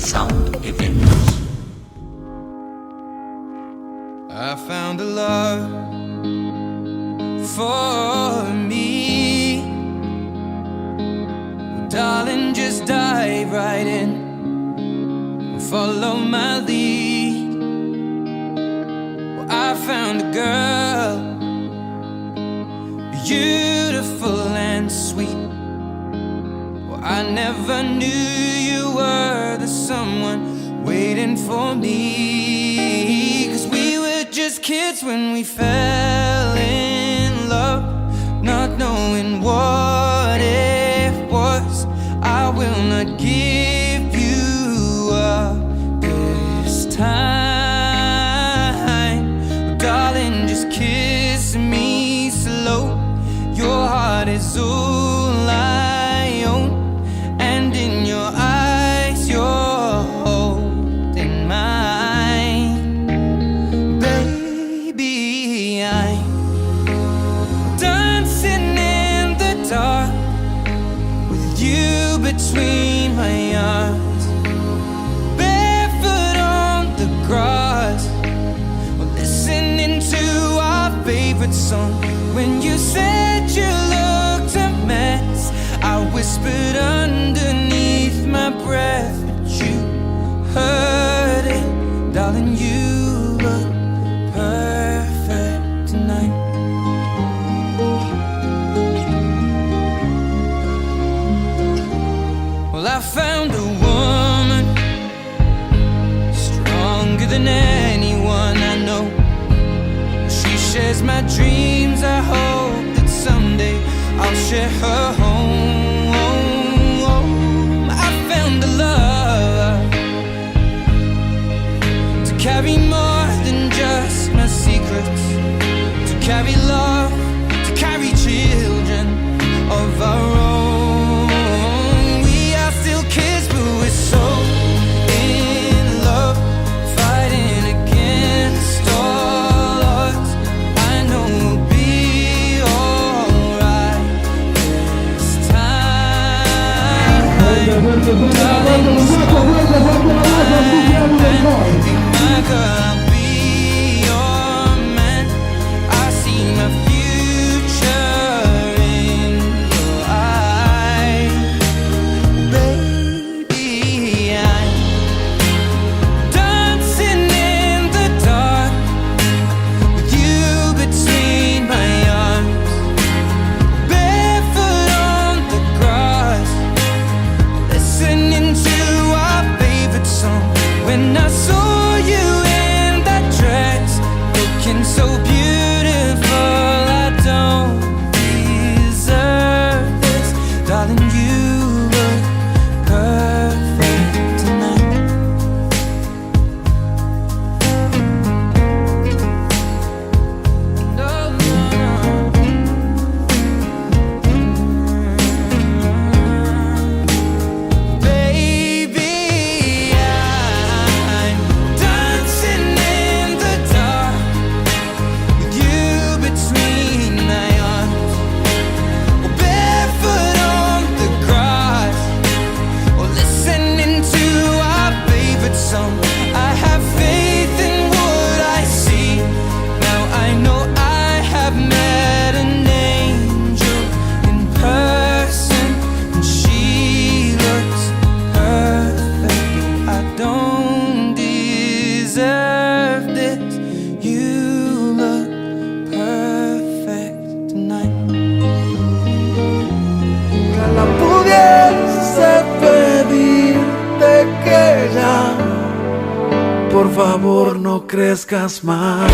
Sound Eventos. I found a love for me. Well, darling, just dive right in and follow my lead. Well, I found a girl, beautiful and sweet. Well, I never knew you were the someone waiting for me. 'Cause we were just kids when we fell in love, not knowing what it was. I will not give you up this time. But darling, just kiss me slow. Your heart is all I own, and in your eyes you're holding mine. Baby, I'm dancing in the dark with you between my arms, barefoot on the grass. We're listening to our favorite song. When you said you looked a mess, I whispered underneath my breath, but you heard it. Darling, you look perfect tonight. Well, I found a woman stronger than anyone I know. She shares my dreams. I hope that someday I'll share her home. I found a love to carry more than just my secrets, to carry love, to carry children of our own. We are still kids, but we're so in love, fighting against all odds. I know we'll be alright this time. Darling, be my girl, I'll be your man. I see my future in your eyes. Baby, I'm dancing in the dark with you between my arms, barefoot on the grass, listening to our favorite song. When I saw you in that dress, looking so beautiful, I don't deserve this. Darling, you look perfect tonight. No, no, no. Baby, I'm dancing in the dark with you between my arms, or barefoot on the grass, or listening to our favorite song. I have faith in what I see. Now I know I have met an angel in person, and she looks perfect. I don't deserve this. You look perfect tonight. Ojalá pudiese pedirte que ya, por favor, no crezcas más.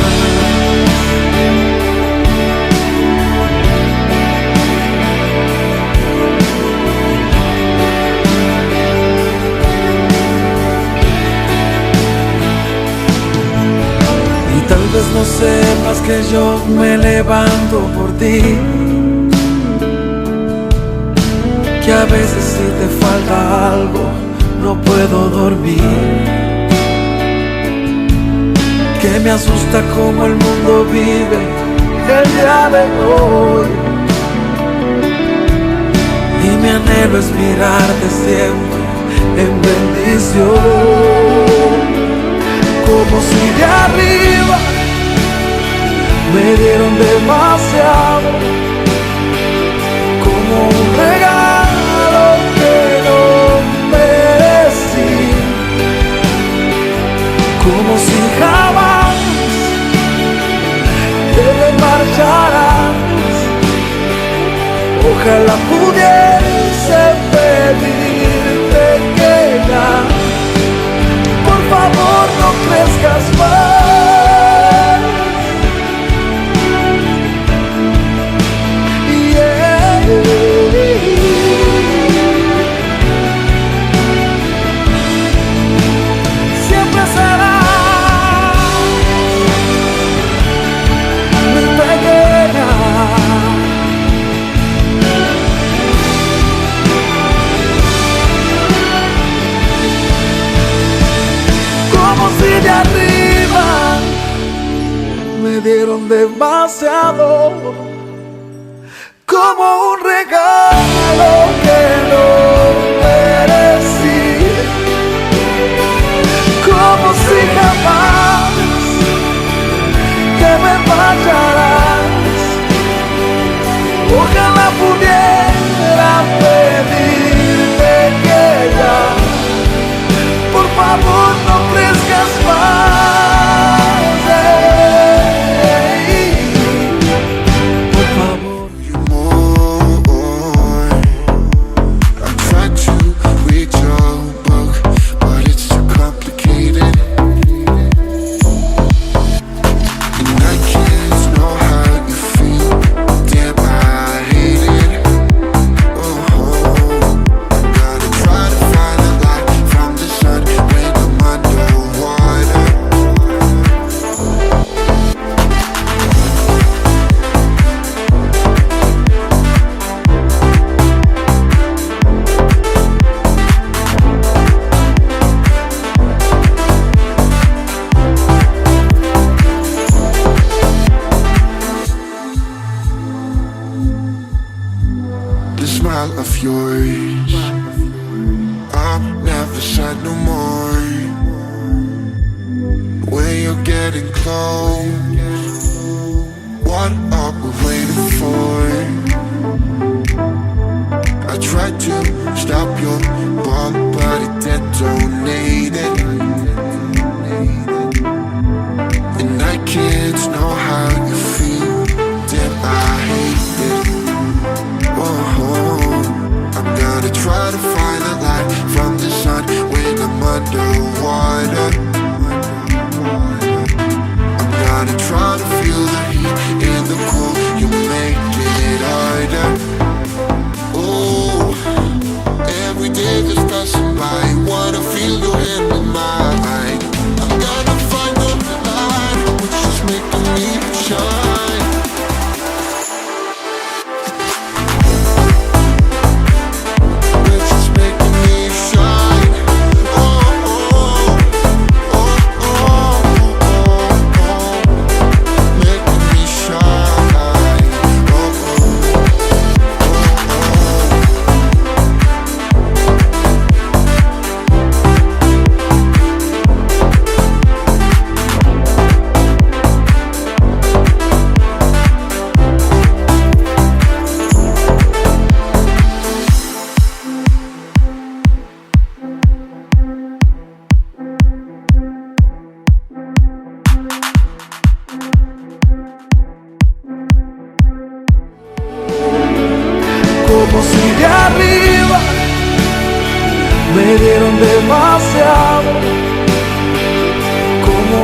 Y tal vez no sepas que yo me levanto por ti, que a veces si te falta algo no puedo dormir, que me asusta cómo el mundo vive el día de hoy, y mi anhelo es mirarte siempre en bendición. bendición, como si de arriba me dieron demasiado, como un regalo que no merecí, como si jamás te me marcharas. Ojalá pudiese pedirte que ya, por favor, no crezcas más. Yeah. Siempre será mi pequeña. Como si de arriba me dieron demasiado, como un regalo que no merecí, como si jamás te me fallarás. Ojalá pudiera pedirte que ya, por favor, no crezcas más. Por favor. I tried to read your book, but it's too complicated, and I can't know how you feel. Damn, I hate it. Gotta try to find a light from the sun when I'm underwater. The smile of yours, I'm never sad no more. When you're getting close, what are we waiting for? I tried to stop your bomb, but it detonated, and I can't know how you feel. Damn, I hate it. I'm gonna try to find a light from the sun when I'm underwater. I'm gonna try to feel the heat in the cool. You make it harder. Oh, every day that's passing by, wanna feel you in my mind. I'm gonna find the light, which is making me shine. Which is making me shine. Oh, oh, oh, oh, making me shine. Oh, Como si de arriba me dieron demasiado, como